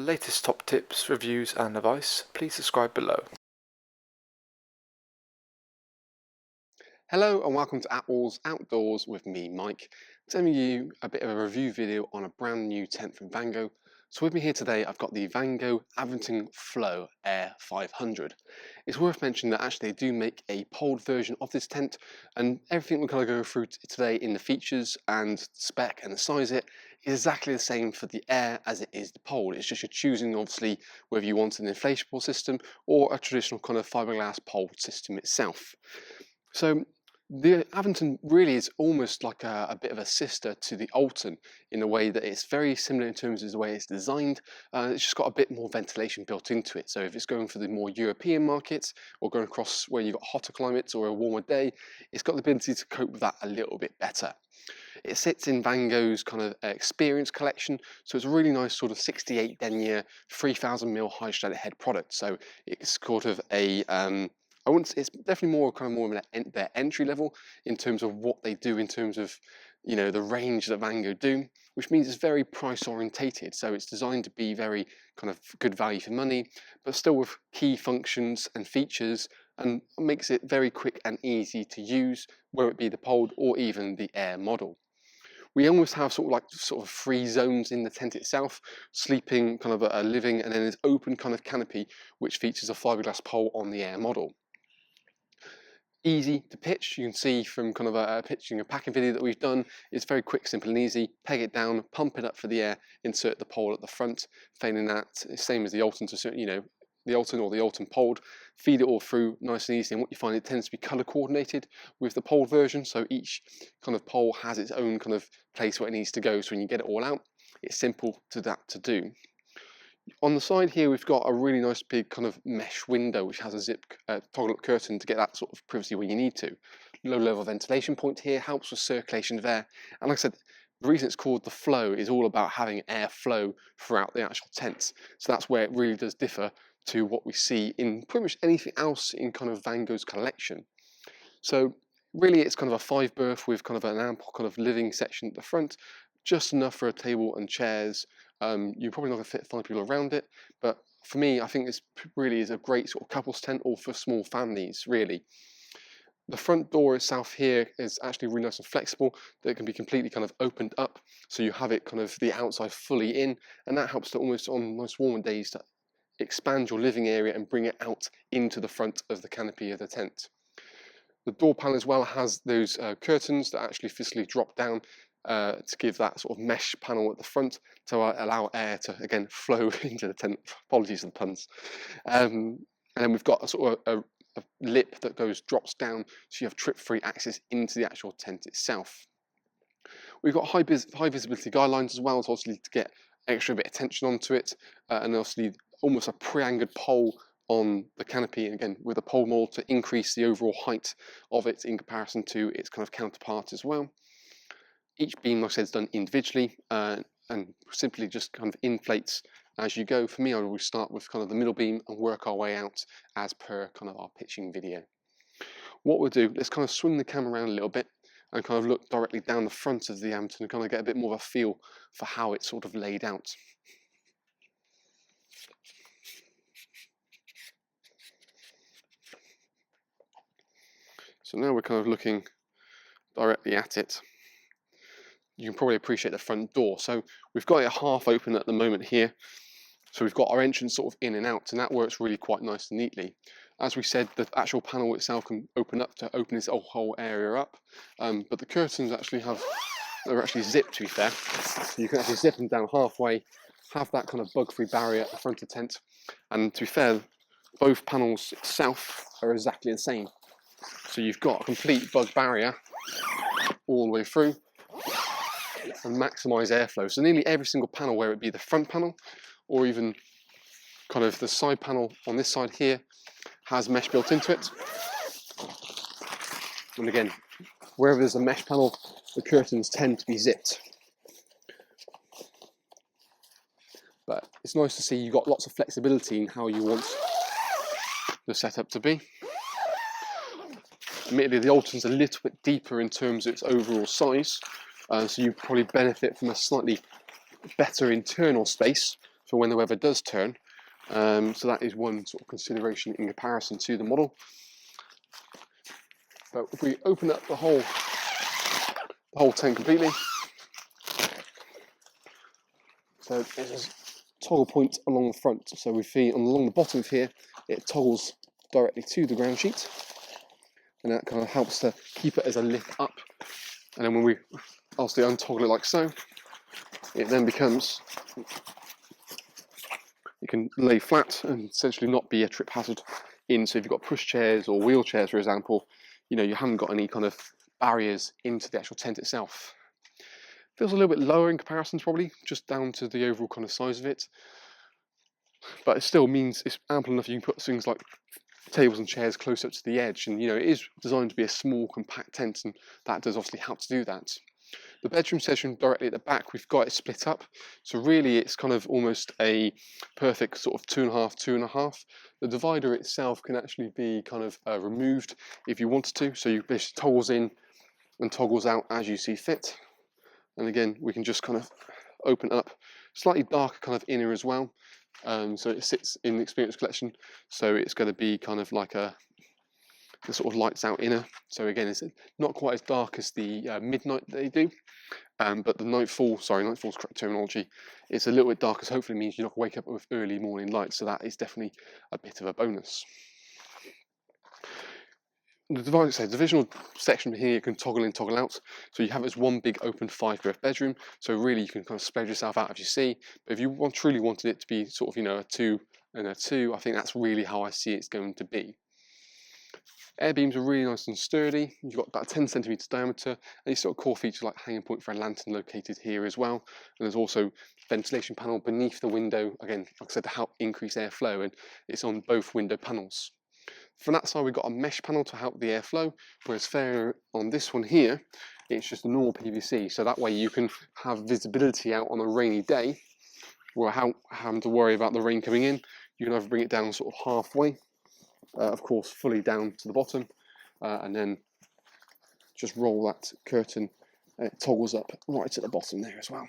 latest top tips, reviews and advice, please subscribe below. Hello and welcome to Attwoolls Outdoors with me, Mike, telling you a bit of a review video on a brand new tent from Vango. So with me here today, I've got the Vango Avington Flow Air 500. It's worth mentioning that actually they do make a poled version of this tent, and everything we're going to go through today in the features and spec and the size of it is exactly the same for the Air as it is the poled. It's just you're choosing obviously whether you want an inflatable system or a traditional kind of fiberglass poled system itself. So the Avington really is almost like a bit of a sister to the Alton in a way that it's very similar in terms of the way it's designed. It's just got a bit more ventilation built into it. So if it's going for the more European markets or going across where you've got hotter climates or a warmer day, it's got the ability to cope with that a little bit better. It sits in Vango's kind of experience collection, so it's a really nice sort of 68 denier 3000mm high strata head product. So it's sort of a I wouldn't say, it's definitely more of their entry level in terms of what they do in terms of, you know, the range that Vango do, which means it's very price orientated. So it's designed to be very kind of good value for money, but still with key functions and features, and makes it very quick and easy to use, whether it be the poled or even the Air model. We almost have sort of three zones in the tent itself: sleeping, kind of a living, and then this open kind of canopy, which features a fiberglass pole on the Air model. Easy to pitch. You can see from kind of a pitching and packing video that we've done, it's very quick, simple and easy. Peg it down, pump it up for the air, insert the pole at the front. Failing that, same as the Alton, you know, the Alton or the Alton poled, feed it all through nice and easy. And what you find, it tends to be color coordinated with the poled version, so each kind of pole has its own kind of place where it needs to go. So when you get it all out, it's simple to do. On the side here, we've got a really nice big kind of mesh window, which has a zip toggle up curtain to get that sort of privacy when you need to. Low level ventilation point here helps with circulation of air. And like I said, the reason it's called the Flow is all about having air flow throughout the actual tent. So that's where it really does differ to what we see in pretty much anything else in kind of Vango's collection. So really it's kind of a 5-berth with kind of an ample kind of living section at the front, just enough for a table and chairs. You're probably not going to fit 5 people around it, but for me, I think this really is a great sort of couples tent or for small families, really. The front door itself here is actually really nice and flexible, that it can be completely kind of opened up, so you have it kind of the outside fully in, and that helps to almost on most warmer days to expand your living area and bring it out into the front of the canopy of the tent. The door panel as well has those curtains that actually physically drop down to give that sort of mesh panel at the front to allow air to again flow into the tent. Apologies for the puns. And then we've got a sort of a lip that drops down, so you have trip-free access into the actual tent itself. We've got high visibility guidelines as well, so obviously to get extra bit of tension onto it, and obviously almost a pre-anchored pole on the canopy, and again with a pole model to increase the overall height of it in comparison to its kind of counterpart as well. Each beam, like I said, is done individually and simply just kind of inflates as you go. For me, I always start with kind of the middle beam and work our way out as per kind of our pitching video. What we'll do, let's kind of swing the camera around a little bit and kind of look directly down the front of the Avington and kind of get a bit more of a feel for how it's sort of laid out. So now we're kind of looking directly at it. You can probably appreciate the front door. So we've got it half open at the moment here. So we've got our entrance sort of in and out, and that works really quite nice and neatly. As we said, the actual panel itself can open up to open this whole area up, but the curtains actually they're actually zipped, to be fair. So you can actually zip them down halfway, have that kind of bug-free barrier at the front of the tent, and to be fair, both panels itself are exactly the same. So you've got a complete bug barrier all the way through, and maximise airflow. So nearly every single panel, whether it be the front panel or even kind of the side panel on this side here, has mesh built into it. And again, wherever there's a mesh panel, the curtains tend to be zipped. But it's nice to see you've got lots of flexibility in how you want the setup to be. Admittedly, the Alton's a little bit deeper in terms of its overall size, so you probably benefit from a slightly better internal space for when the weather does turn. So that is one sort of consideration in comparison to the model. But if we open up the whole tent completely, so there's a toggle point along the front. So we see along the bottom of here, it toggles directly to the ground sheet, and that kind of helps to keep it as a lift up. And then when we obviously untoggle it like so, it then becomes, you can lay flat and essentially not be a trip hazard in. So if you've got pushchairs or wheelchairs, for example, you know, you haven't got any kind of barriers into the actual tent itself. Feels a little bit lower in comparison, probably, just down to the overall kind of size of it. But it still means it's ample enough. You can put things like tables and chairs close up to the edge, and you know, it is designed to be a small, compact tent, and that does obviously help to do that. The bedroom section directly at the back, we've got it split up. So really it's kind of almost a perfect sort of 2.5, 2.5. The divider itself can actually be kind of removed if you wanted to. So you basically toggles in and toggles out as you see fit. And again, we can just kind of open up, slightly darker kind of inner as well. So it sits in the Experience Collection. So it's going to be kind of like the sort of lights out inner. So again, it's not quite as dark as the midnight they do, but the nightfall's correct terminology. It's a little bit darker, so hopefully means you're not going to wake up with early morning light. So that is definitely a bit of a bonus. The divisional section here you can toggle in, toggle out. So you have it as one big open 5-berth bedroom. So really you can kind of spread yourself out as you see. But if you truly wanted it to be sort of, you know, a 2 and a 2, I think that's really how I see it's going to be. Air beams are really nice and sturdy. You've got about 10 centimeters diameter, and you've got core features like hanging point for a lantern located here as well. And there's also ventilation panel beneath the window, again, like I said, to help increase airflow, and it's on both window panels. From that side, we've got a mesh panel to help the airflow, whereas fair on this one here, it's just a normal PVC. So that way you can have visibility out on a rainy day, without having to worry about the rain coming in. You can either bring it down sort of halfway, of course, fully down to the bottom, and then just roll that curtain, and it toggles up right at the bottom there as well.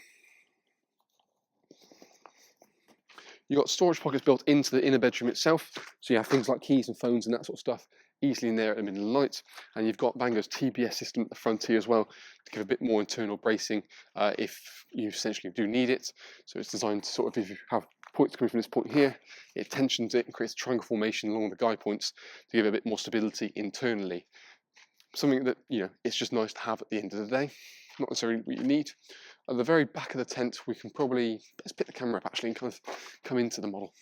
You've got storage pockets built into the inner bedroom itself, so you have things like keys and phones and that sort of stuff easily in there at the middle of the night. And you've got Vango's TBS system at the front here as well to give a bit more internal bracing if you essentially do need it. So it's designed to sort of, if you have points coming from this point here, it tensions it and creates a triangle formation along the guide points to give it a bit more stability internally. Something that, you know, it's just nice to have at the end of the day, not necessarily what you need. At the very back of the tent, we can probably, let's pick the camera up actually and kind of come into the model.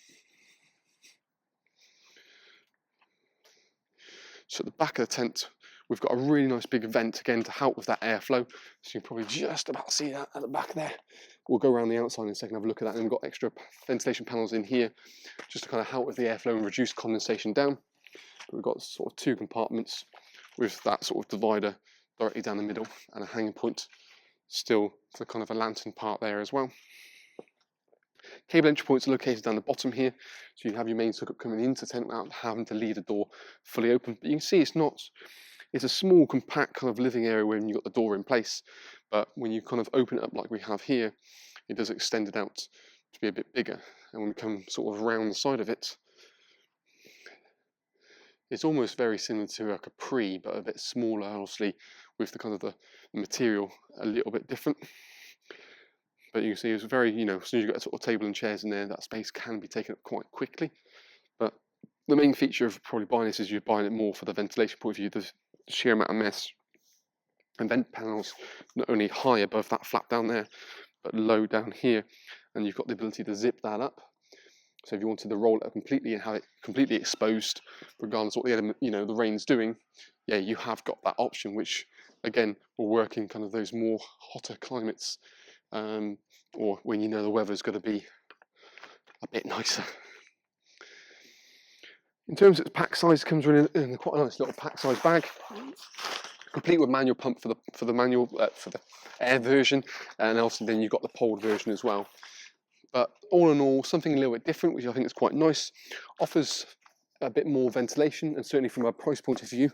So at the back of the tent, we've got a really nice big vent again to help with that airflow. So you can probably just about see that at the back there. We'll go around the outside in a second, have a look at that. And we've got extra ventilation panels in here just to kind of help with the airflow and reduce condensation down. But we've got sort of 2 compartments with that sort of divider directly down the middle and a hanging point still for kind of a lantern part there as well. Cable entry points are located down the bottom here, so you have your main socket coming into the tent without having to leave the door fully open. But you can see it's a small, compact kind of living area when you've got the door in place, but when you kind of open it up like we have here, it does extend it out to be a bit bigger. And when we come sort of around the side of it, it's almost very similar to a capri, but a bit smaller, obviously, with the kind of the material a little bit different. But you can see it's very, you know, as soon as you get a sort of table and chairs in there, that space can be taken up quite quickly. But the main feature of probably buying this is you're buying it more for the ventilation point of view, the sheer amount of mess. And vent panels not only high above that flap down there, but low down here. And you've got the ability to zip that up. So if you wanted to roll it up completely and have it completely exposed, regardless of what the element, you know, the rain's doing, yeah, you have got that option, which again will work in kind of those more hotter climates, or when you know the weather's going to be a bit nicer. In terms of its pack size, it comes in quite a nice little pack size bag, complete with manual pump for the air version, and also then you've got the poled version as well. But all in all, something a little bit different, which I think is quite nice. Offers a bit more ventilation, and certainly from a price point of view,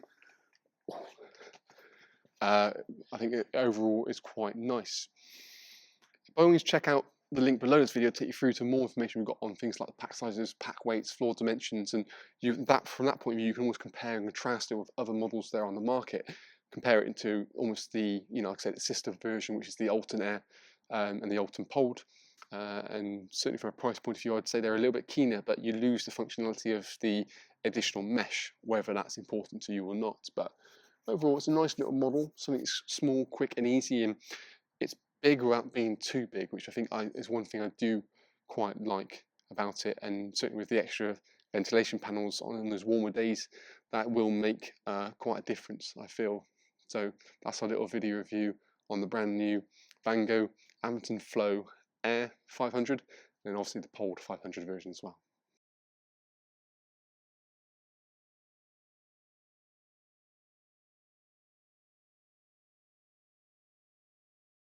I think it overall is quite nice. By all means, check out the link below this video will take you through to more information we've got on things like the pack sizes, pack weights, floor dimensions, and from that point of view, you can always compare and contrast it with other models there on the market. Compare it into almost the, like I said, the sister version, which is the Alton Air and the Alton Pold. And certainly from a price point of view, I'd say they're a little bit keener, but you lose the functionality of the additional mesh, whether that's important to you or not. But overall, it's a nice little model, something small, quick and easy, and it's big without being too big, which I think is one thing I do quite like about it. And certainly with the extra ventilation panels on those warmer days, that will make quite a difference, I feel. So that's our little video review on the brand new Vango Avington Flow Air 500, and obviously the Pold 500 version as well.